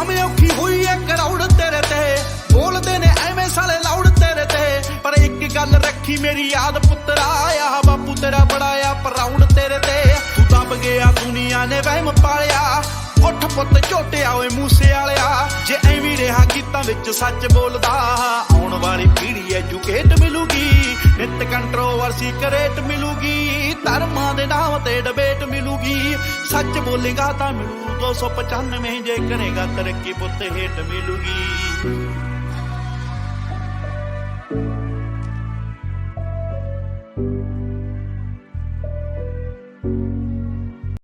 ਭਾਵੇਂ ਔਖੀ ਹੋਈ ਐ ਕਰਾਉੜ ਤੇਰੇ ਤੇ, ਬੋਲਦੇ ਨੇ ਐਵੇਂ ਸਾਲੇ ਲਾਉੜ ਤੇਰੇ ਤੇ। ਪਰ ਇੱਕ ਗੱਲ ਰੱਖੀ ਮੇਰੀ ਯਾਦ ਪੁੱਤਰਾ, ਆ ਬਾਪੂ ਤੇਰਾ ਬੜਾ ਆ ਪ੍ਰਾਊਡ ਤੇਰੇ ਤੇ। ਤੂੰ ਦਬ ਗਿਆ ਦੁਨੀਆ ਨੇ ਵਹਿਮ ਪਾਲਿਆ, ਉੱਠ ਪੁੱਤ ਝੋਟਿਆ ਓਏ ਮੂਸੇ ਵਾਲਿਆ। ਜੇ ਐਵੇਂ ਰਿਹਾ ਗੀਤਾਂ ਵਿੱਚ ਸੱਚ ਬੋਲਦਾ, ਆਉਣ ਵਾਲੀ ਪੀੜ੍ਹੀ ਐਜੂਕੇਟ ਮਿਲੂਗੀ, ਨਿਤ ਕੰਟਰੋਵਰਸੀ ਕਰੇਟ ਮਿਲੂਗੀ, ਧਰਮਾਂ ਦੇ ਨਾਮ ਤੇ ਡਿਬੇਟ ਮਿਲੂਗੀ। ਸੱਚ ਬੋਲੇਗਾ ਤਾਂ ਮਿਲੂ 295, ਜੇ ਕਰੇਗਾ ਤਰੱਕੀ ਪੁੱਤ ਹੇਠ ਮਿਲੂਗੀ।